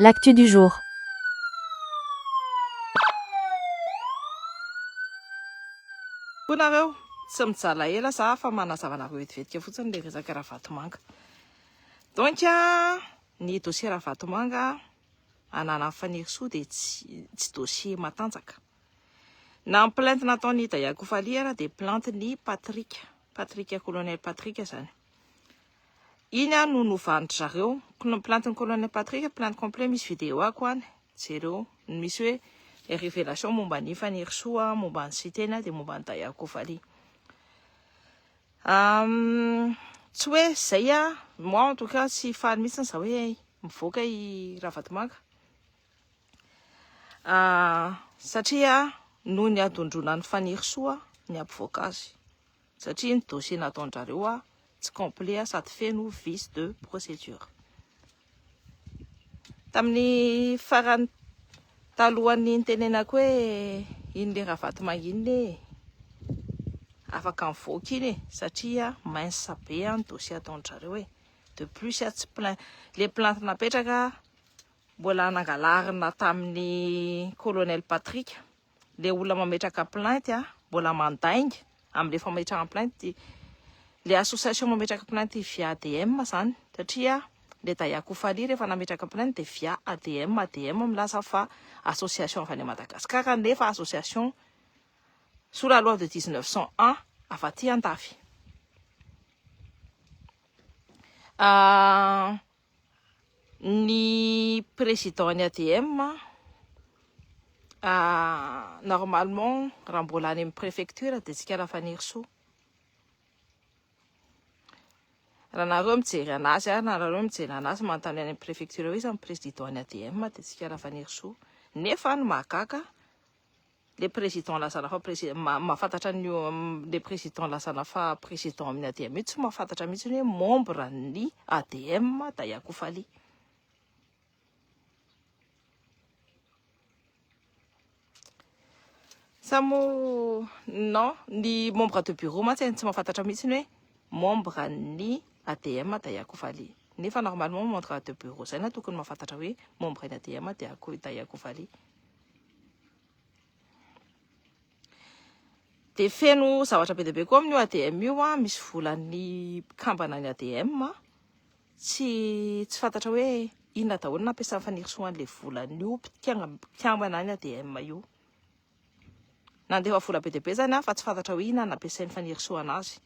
L'actu du jour. Nareo tsy mijala ela za fa manazavana vetivety fotsiny le resaka Ravatomanga. Donc ny dossier Ravatomanga anana faniry-soa dia tsy dossier matanjaka. Na ny plainte nataony Daya Kofaly dia plainte ny Patrick colonel Patrick zany. Iny no novanitra zareo plainte ny colonel Patrick, plainte complet misy vidéo ako any jereo misy hoe révélation momba ny faniry-soa, momba ny sitena dia momba ny Daya Kofaly. Tsy hoe zay moi en tout cas tsy faly mihitsy za hoe mivoaka i Ravatomanga. Satria noho ny adondrona ny faniry-soa ny ampivoaka azy. Satria ny dossier nataon'zareo tsy complet sady feno vice de procédure. Tamin'ny farany talohan'ny nitenenako hoe iny le Ravatomanga iny afaka mivoaka iny satria mince be ny dossier ataon'zareo de plus tsy le plainte napetraka mbola nangalarina tamin'ny colonel Patrick. Le olona mametraka plainte mbola mandainga amin'le fametrahana plainte. Le association mametraka plainte via ADM zany satria le Daya Kofaly rehefa nametraka plainte dia via ADM milaza fa association avy any Madagasikara nefa association sous la loi de 1901 avy aty Andafy. Ny président ny ADM normalement raha mbola any amin'ny préfecture dia tsika raha faniry-soa. Raha nareo mijery anazy na nareo mijery anazy manontany any amin'ny préfecture hoe iza ny président ny ADM dia tsika raha faniry-soa. Nefa ny mahagaga le président lazana fa mahafantatra le président lazana fa président amin'ny ADM io tsy mahafantatra mihitsy hoe membre ny ADM Daya Kofaly. Samo non ny membre de bureau mantsy tsy mahafantatra mihitsy hoe membre ny ADM Daya Kofaly. Nefa normalement membre de bureau zay na tokony mahafantatra hoe membre ny ADM Daya Kofaly. De feno zavatra be dia be koa amin'io ADM io misy volan'ny kambana ny ADM tsy fantatra hoe inona daholo nampiasany faniry-soa an'le volan'io kambana ny ADM io. Nandefa vola be dia be zany fa tsy fantatra hoe inona nampiasainy faniry-soa anazy.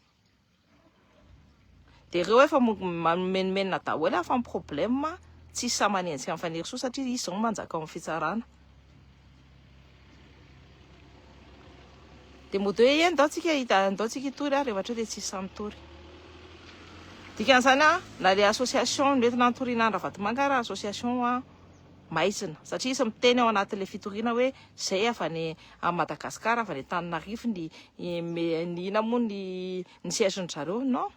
De reo efa manomenina daholo fa ny problème tsy samanenjika amin'ny faniry-soa satria izy zao manjaka amin'ny fitsarana. De mody hoe ndao tsika hitory rehefa dia tsy samitory. Dikan'izany na le association nentina nitoriana Ravatomanga raha association maizina satria isy miteny ao anatin'le fitoriana hoe zay avy any Madagasikara avy any Antananarivo ny ina moa ny siège zareo. Non,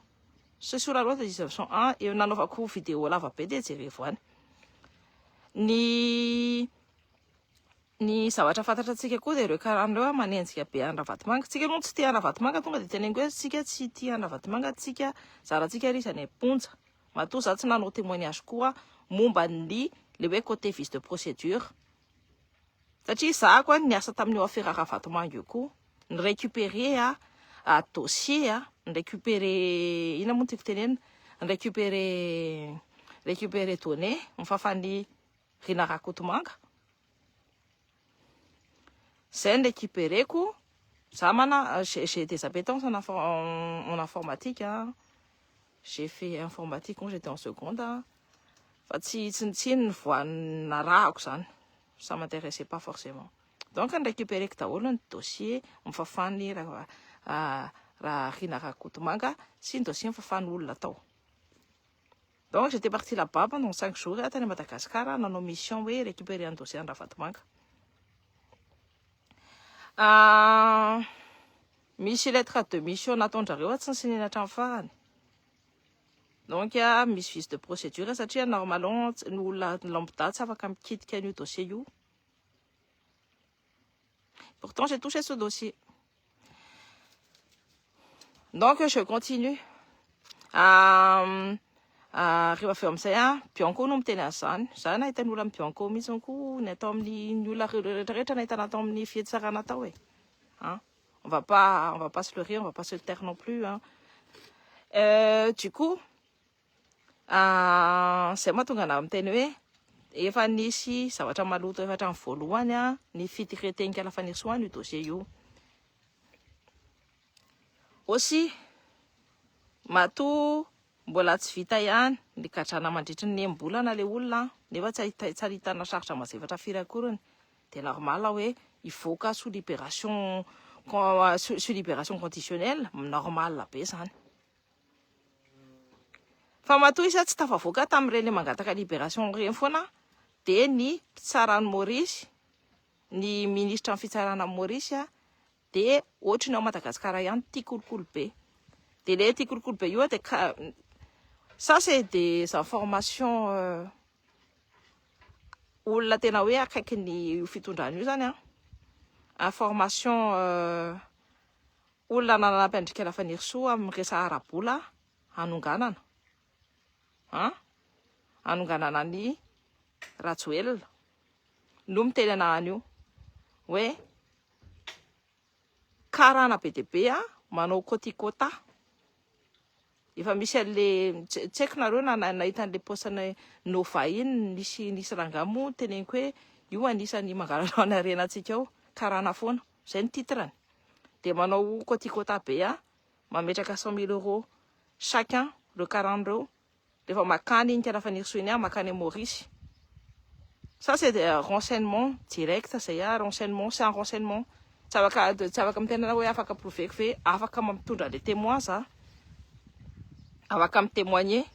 c'est sur la loi de 1901 eo nanaovako vidéo lava be dia jerevo any. Ny zavatra fantatratsika koa dia ireo karan'ireo manenjika be any Ravatomanga. Tsika moa tsy tia Ravatomanga tonga dia teneniko hoe tsika tsy tia Ravatomanga, tsika zarantsika ry izany amponja. Matoa za tsy nanao témoignage koa momba ny le hoe côté vice de procédure. Satria za koa niasa tamin'io affaire Ravatomanga io koa ny récupérer dossier ny récupérer ina moa tiako tenenina ny récupérer données mifafany Rina Rakotomanga. Zay ny récupéreko za j'ai des appétences en informatique j'ai fait informatique quand j'étais en seconde fa tsy ny voany narahako zany, ça m'intéressait pas forcément. Donc ny récupéreko daholo ny dossier mifafany raha Rina Rakotomanga sy ny dossier mifafany olona tao. Donc j'étais partie là-bas pendant 5 jours tany Madagascar nanao mission hoe récupérer un dossier ny Ravatomanga. Misy lettre de mission nataon'zareo tsy nsinena hatramin'ny farany. Donc misy vice de procédure satria normalement ny olona lambda tsy afaka mikitika an'io dossier io. Pourtant j'ai touché ce dossier. Donc je continue. rehefa avy eo amin'izay Bianco no miteny an'izany. Zany nahita ny olona amin'ny Bianco mihitsy koa ny atao amin'ny olona rehetrarehetra nahitana atao amin'ny fietsarana atao hoe. On va pas se leurrer, on va pas se taire non plus. Du coup, zay mahatonga ana miteny hoe efa nisy zavatra maloto efa hatramin'ny voalohany ny fitiretenikala fanirisoana io dossier io. Aussi, matoa mbola tsy vita ihany ny gadrana mandritra ny embolana le olona nefa tsy ahitana sarotra mazevatra firy-akorany dia normal hoe ivoaka sous libération conditionnelle, normal be zany. Fa matoa isa tsy tafavoaka tamin'ireny mangataka libération reny foana dia ny mpitsarany Maurice, ny ministre ny fitsarana Maurice dia ohatry ny ao Madagasikara ihany tia kolokolo be. Dia le tia kolokolo be io dia ça c'est des informations olona tena hoe akaiky ny fitondrana io zany information olona nananampy Andrikela Fanirisoa amin'ny resa ara-bola anonganana anonganana ny Rajoelina no miteny anahany io hoe karana be dia be manao kôtikôta. Efa misy an'le tsy haiko nareo nahita an'le posana Nova iny nisy rangamo teneniko hoe io anisany mangalatra ny arenantsika ao karana foana, zay ny titrany. Dia manao kôtikôta be mametraka 100 000 € chacun le 40 reo rehefa makany iny Kela Fanirisoa iny makany Maurice. Ça c'est des renseignements directs, zay renseignement, c'est un renseignement. Tsy afaka mitena hoe afaka proveko ve, afaka mampitondra les témoins za. Afaka mitémoigner.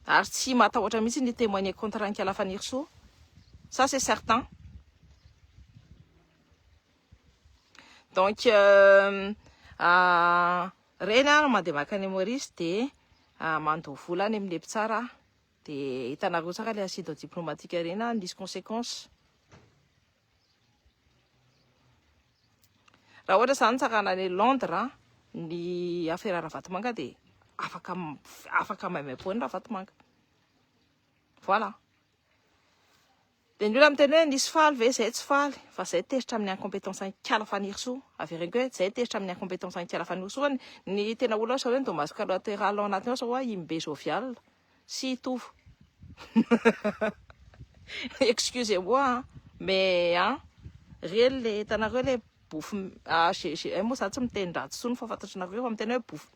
Ary tsy matahotra mihitsy ny témoigner contre ny Kela Fanirisoa. Ça c'est certain. Donc reny mandeha makany Maurice dia mandoha vola any amin'ny lepitsara dia hitanareo tsara le acide diplomatique reny nisy conséquence. Raha ohatra zany tsarana any Londres ny affaire Ravatomanga dia afaka maimaipoana Ravatomanga. Voilà. Dia ny olona miteny hoe nisy faly ve, zay tsy faly fa zay teritra amin'ny incompétence ny Kela Fanirisoa. Averiko hoe zay teritra amin'ny incompétence ny Kela Fanirisoa ny tena olona sao hoe ndomasi collatéral ao anatiny ao sao hoe imbe jovial si tovo. Excusez-moi mais reny le hitanareo le bofy moa za tsy miteny ratsy tsony fa fantatrinareo fa miteny hoe bofy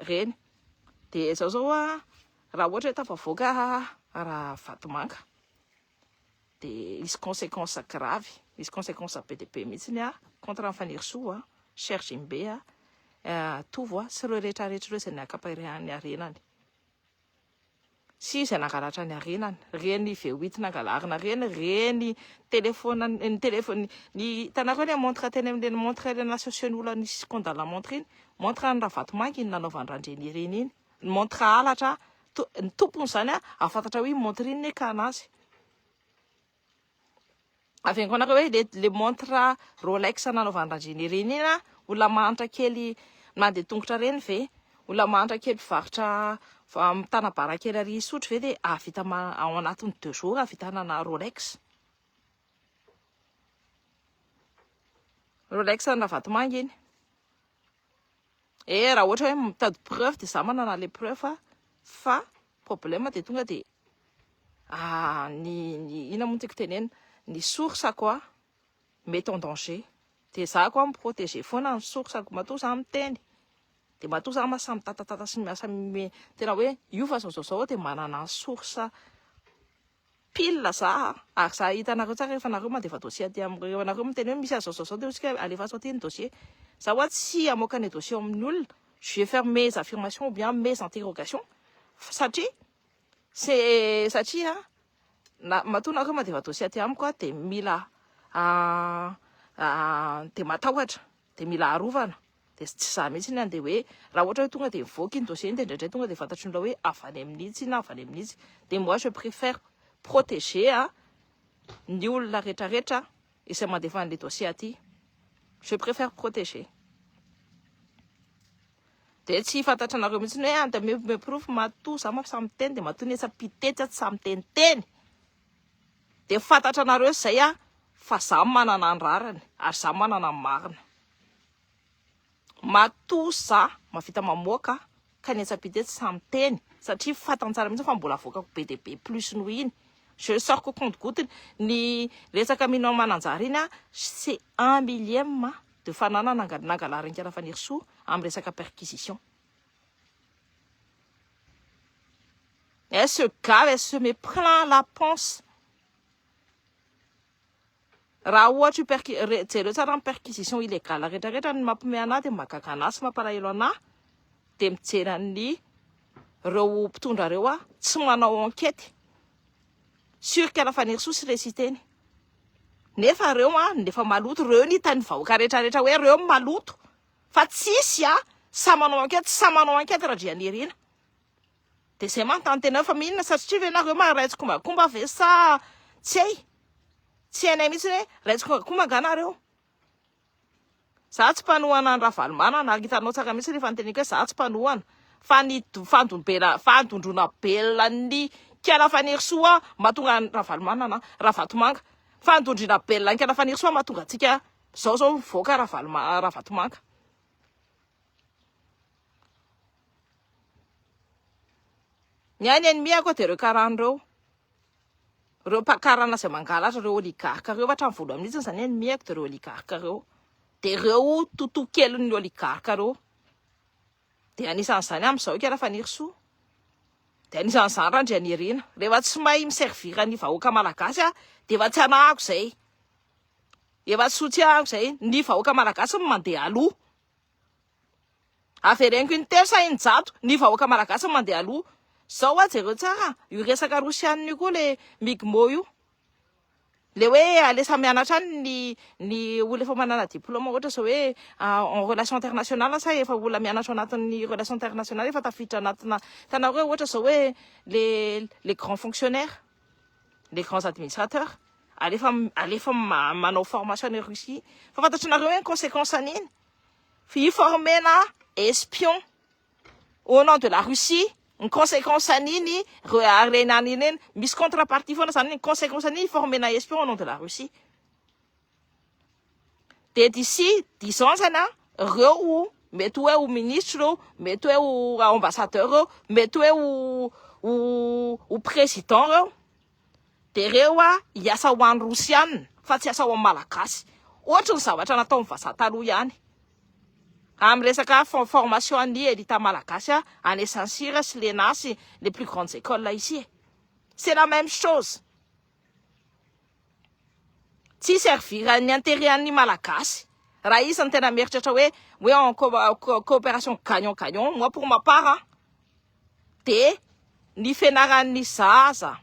reny. Dia zao raha ohatra hoe tafavoaka Ravatomanga dia misy conséquence grave, misy conséquence be dia be mihitsy contre ny Fanirisoa, Cher Jimbe tovo sy ireo rehetrarehetra ireo izay niakapahany arenany. Si izay nangalatra ny arenany, reny V8 nangalarina reny téléphone ny tanareo ny montre teny amin'ny montre le nassocian'olona ny scandale la montre iny, montre ny Ravatomanga iny nanaovany Randreny reny iny, montre halatra ny tompony zany afantatra hoe montre iny ne ka anazy. Avengo anareo hoe le montre Rolex nanaovany Randreny reny iny olona mahantra kely mandeha tongotra reny ve, olona mahantra kely mpivarotra mitanabara kely ary sotro ve dia avita ao anatiny 2 jours avita nana Rolex. Rolex ny Ravatomanga iny. Raha ohatra hoe mitady preuve dia za manana le preuve fa problème dia tonga dia ny ina moa tiako tenena ny source quoi met en danger. Dia za koa miprotéger foana ny source matoa za miteny. Dia matoa za masamy tatatata sy masamy tena hoe io fa zao dia manana source pile za ary za hitanareo tsara rehefa nareo mandefa dossier aty amin'ireo nareo miteny hoe misy zao dia otsika alefaso aty ny dossier. Za hoe tsy amoaka ny dossier amin'ny olona, je vais faire mes affirmations ou bien mes interrogations satria matoa nareo mandefa dossier aty amiko dia mila dia matahotra dia mila arovana. Dia tsy za mihitsy andeha hoe raha ohatra hoe tonga dia mivoaka iny dossier iny dia indraindray tonga dia fantatry ny hoe avy any amin'ny izy na avy any amin'ny izy. Dia moi je préfère protéger ny olona rehetrarehetra izay mandefa an'le dossier aty. Je préfère protéger. dia tsy fantatra anareo mihitsy ny hoe de meprofo matoa za mampiasa amin'ny teny dia matoa ny esa-pitetsy tsy samy teniteny dia fantatra anareo izay fa za manana ny rarany ary za manana ny marina matoa za mavita mamoaka ka ny esa-pitetsy samy teny satria fantantsara mihitsy fa mbola avoakako be dia be plus noho iny je sors qu'au compte-goutte ny resaka minao mananjara iny c'est 1 millième de fanana nangalarin'ny Kalafaniry Soa amin'ny resaka perquisition. Et ce gars se met plein la panse. Raha ohatra jereo tsara amin'ny perquisition illégale rehetrarehetra ny mampiomehy anahy dia mahagaga anahy sy mampalahelo anahy dia mijery reo mpitondra reo tsy manao enquête sur Kalafaniry Soa sy resiteny. Nefa reo nefa maloto reo ny hitany vahoaka rehetrarehetra hoe reo maloto fa tsisy sa manao enquête raha Drianirina. Dia zay manontany tena fa mihinana satria ve nareo raitsy kombakomba ve sa tsy hainay mihitsy hoe raitsy kombakomba anganareo. Za tsy mpanohana ny Ravalomanana hitanao tsara mihitsy rehefa nyteniko hoe za tsy mpanohana fa ny fandondrona belona ny Kalafaniry Soa mahatonga ny Ravalomanana Ravatomanga. Fandondrina belona ny Kalafaniry Soa mahatonga antsika zao mivoaka Ravatomanga. Ny any ennemi koa dia reo karan'ireo reo mpakarana izay mangalatra reo oligarque reo hatramin'ny voalohany mihitsy zany ennemi dia reo oligarque reo dia reo tontolo kelyn'ny oligarque reo dia anisan'izany amin'izao Kalafaniry Soa dia anisan'izany Randrianirina rehefa tsy mahay miservira ny vahoaka malagasy dia efa tsy anahako izay efa tsy sotsiahako izay ny vahoaka malagasy mandeha aloha avereniko ny telo sa eninjato ny vahoaka malagasy mandeha aloha. Zao jereo tsara io resaka rosianina io koa le migmo io le hoe alesa mianatra any ny olona efa manana diplôme ohatra zao hoe en relation internationale sa efa olona mianatra anatin'ny relation internationale efa tafiditra anatina tanareo ohatra zao hoe les grands fonctionnaires les grands administrateurs alefa manao formation ny Russie fa fantatranareo hoe conséquence an'iny formena espion au nom de la Russie. Ny conséquence an'iny rena an'iny misy contrepartie foana zany ny conséquence an'iny formena espion au nom de la Russie. Dia d'ici 10 ans zany reo mety hoe ho ministre reo mety hoe ho ambassadeur reo mety hoe ho président reo dia reo hiasa ho an'ny Rosianina fa tsy asa ho an'ny malagasy ohatra ny zavatra natao ny vazaha taloha ihany amin'ny resaka formation an'ny élite malagasy any Saint-Cyr sy l'ENA sy les plus grandes écoles là ici. C'est la même chose. Tsy servira ny intérêt an'ny malagasy raha izy ny tena meritratra hoe en coopération gagnant-gagnant. Moi pour ma part dia ny fianaran'ny zaza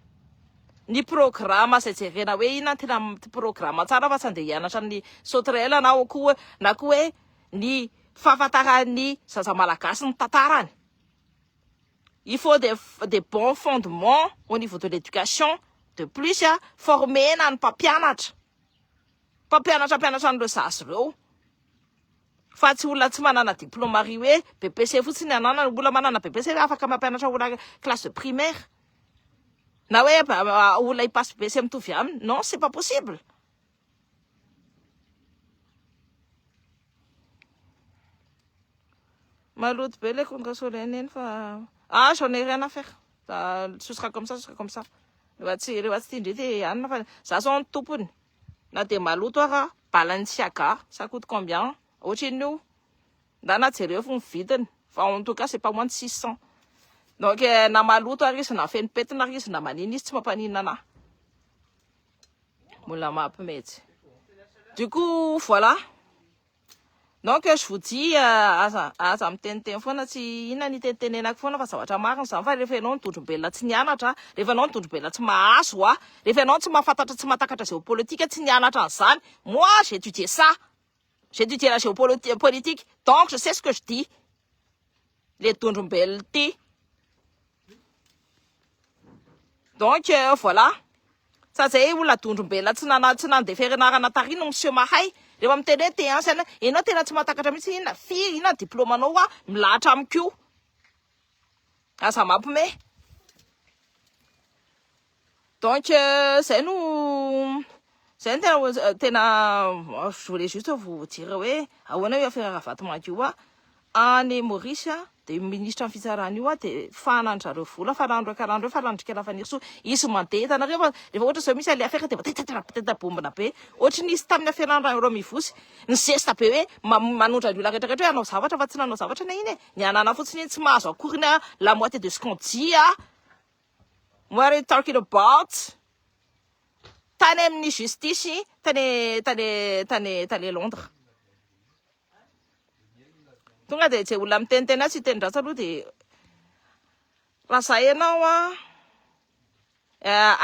ny programme izay jerena hoe inona tena programme tsara fa tsy andeha hianatra ny sauterelle na koa hoe ny fahafantaran'ny zaza malagasy ny tantarany. Il faut des bons fondements au niveau de l'éducation. De plus formena ny mpampianatra n'ireo zaza ireo fa tsy olona tsy manana diplôme ary hoe BPC fotsiny anana olona manana BPC afaka mampianatra olona classe de primaire na hoe olona ipasse BPC mitovy aminy. Non, c'est pas possible. Maloto be le contre solennel fa j'en ai rien à faire. Ce sera comme ça, ce sera comme ça. Rehefa tsy tindrety anina fa za zao ny tompony na dia maloto ara Balenciaga ça coûte combien ohatrin'io na jereo fo ny vidiny fa en tout cas c'est pas moins de 600. Donc na maloto ary izy na feno petina ary izy na manina izy tsy mampanina anahy mola mampimetsy. Du coup voilà. Donc je vous dis aza miteniteny foana tsy inona ny tenitenenako foana fa zavatra marina zany fa rehefa ianao nitondrom-belona tsy nianatra rehefa ianao nitondrom-belona tsy mahazo rehefa ianao tsy mahafantatra tsy mahatakatra géopolitique tsy nianatra an'izany. Moi j'ai étudié ça, j'ai étudié la géopolitique donc je sais ce que je dis. Le tondrom-belona ty donc voilà sa zay olona tondrom-belona tsy nandeha fianarana tarina monsieur mahay rehefa miteny hoe te ansana ianao tena tsy mahatakatra mihitsy inona firy inona diplomanao a milahatra amiko asa mampime donc zay no zay tena je voulais juste vous dire hoe ahoana hoe firavatomanko io a any Maurice de ministre ny fitsarana io a de fanandrareo vola farandrakarandreo farandrika lafaniroso isy mandeha hitanareo rehefa ohatra zao misy ale affaire de tetrabombina be ohatra nisy tamin'ny affaire mivosy ny zesta be hoe manondra ny olona rehetrarehetra hoe anao zavatra fa tsy nanao zavatra na iny ny anana fotsiny tsy mahazo akory na la moitié de ce qu'on dit what are you talking about tany amin'ny justice tany Londres tonga de tsy olona mitenitena tsy teny-dratsy aloha de raha zay ianao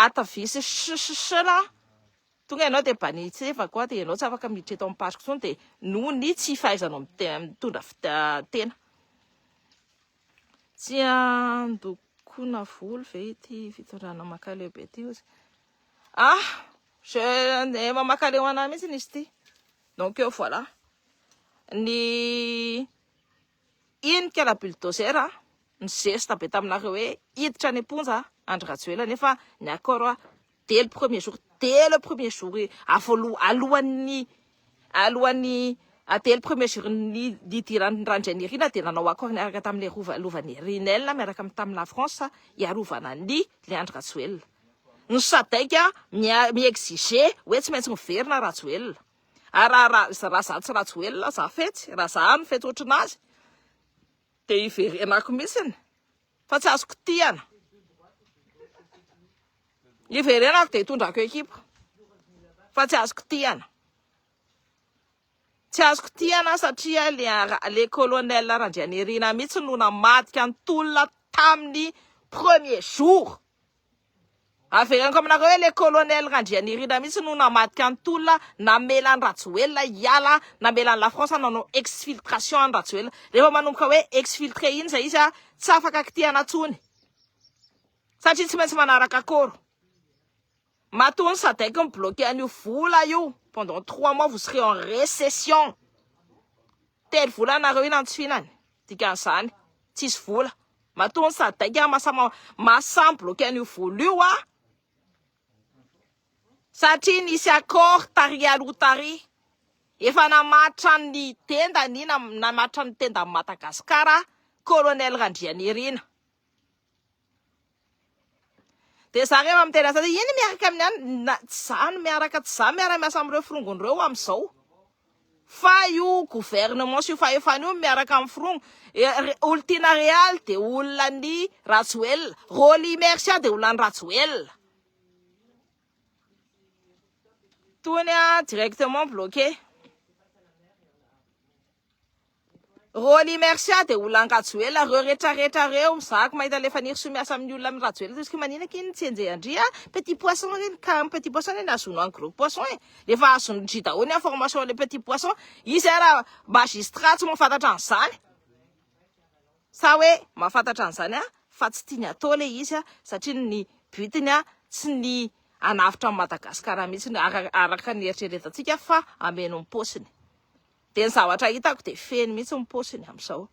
atavisy sla tonga ianao de banitseva koa de ianao tsy afaka miditra eto amin'ny pasiko tsony de noho ny tsy fahaizanao mitondra tena tsy andokona volo ve ty fitondrana makaleo be ty ozy je mamakale ho anahy mihitsy izy ty donc voilà ny inika la bulldozer ny zesta be taminareo hoe hiditra any amponja Andry Rajoelina nefa ny accord dès le premier jour alohan'ny dès le premier jour ny diran'ny Randrianirina de nanao accord niaraka tamin'le lovany Rinel miaraka tamin'ny France iarovana ny le Andry Rajoelina ny sadaika mi-exiger hoe tsy maintsy miverina Rajoelina raha za tsy Rajoelina za fetsy raha za ny fetsy ohatranazy de iverenako mihitsiny fa tsy azoko tiana iverenako de hitondrako ekipa fa tsy azoko tiana satria le colonel Randrianirina mihitsy no namadika antolona tamin'ny premier jour averenako aminareo hoe le colonel Randrianirina mihitsy no namadika antolona namelan'ny Rajoelina iala namelan'ny la France nanao exfiltration any Rajoelina rehefa manomboka hoe exfiltré iny zay izy tsy afaka kitiana tsony satria tsy maintsy manaraka akoro matony sadaika mibloqué an'io vola io pendant 3 mois vous serez en récession telo vola nareo iny antsofinany dikan'izany tsisy vola matony sadaika masamy bloqué an'io vola io satria nisy accord tari aloha tari efa namatra ny tendany namatra ny tenda Madagasikara colonel Randrianirina de za rehefa mitena sa iny miaraka amin'ny any miaraka miasa am'ireo firongon'ireo am'izao fa io gouvernement sy io fahefan'io miaraka amin'ny firongo olona real de olona ny Rajoelina Roli Mercia de olona ny Rajoelina tony directement bloqué Roli Mercia de olona ny Rajoelina reo rehetrarehetra reo mizahako mahita le faniry so miasa amin'ny olona amin'ny Rajoelina tosika maninaka iny tsy enjehandria petit poisson reny ka petit poisson reny azono un gros poisson rehefa azono dry daholo ny information le petit poisson izy raha magistrat tsy mahafantatra an'izany sa hoe mahafantatra an'izany fa tsy tiany atao le izy satria ny butiny tsy ny anavitra amin'ny Madagasikara mihitsy araka ny eritreretantsika fa ameno ny posiny de ny zavatra hitako de feny mihitsy ny posiny am'izao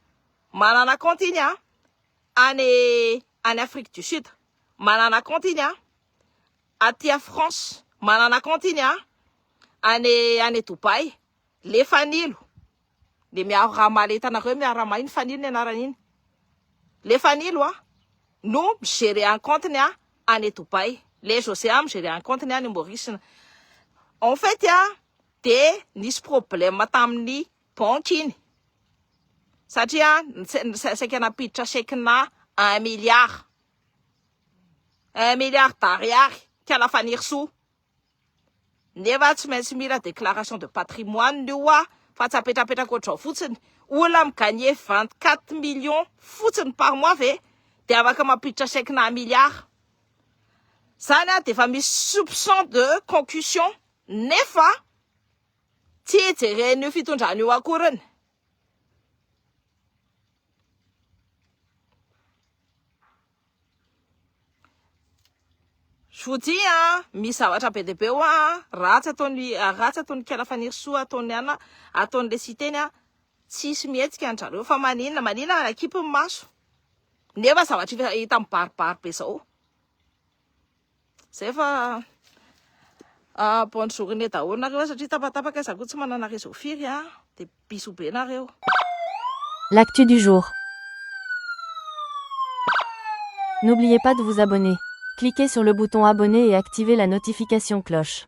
manana compte iny any Afrique du Sud manana compte iny aty France manana compte iny any Dubai le fanilo le miaro raha maly hitanareo miarama iny fanilo ny anaran'iny le fanilo no migérer un compte any Dubai le José migérer un compte any Maurice en fait de nisy problème tamin'ny banque iny satria saika napiditra chèque-na 1 milliard d'ariary kala faniry soa nefa tsy maintsy mila déclaration de patrimoine io fa tsy apetrapetraka ohatrao fotsiny olona migagné 24 millions fotsiny par mois ve de afaka mapiditra chèque-na 1 milliard zany de efa misy soupçon de concussion nefa tsy hijeren'io fitondran'io akoriny Fody misy zavatra be dia be eo ratsy ataony kala faniry soa ataon'le siteny tsisy mihetsika an zareo fa maninona ekipy ny maso nefa zavatra hita mibaribary be zao zay fa bonne journée daholo nareo satria tapatapaka izaho koa tsy manana réseau firy dia biso be nareo. L'actu du jour. N'oubliez pas de vous abonner. Cliquez sur le bouton abonner et activez la notification cloche.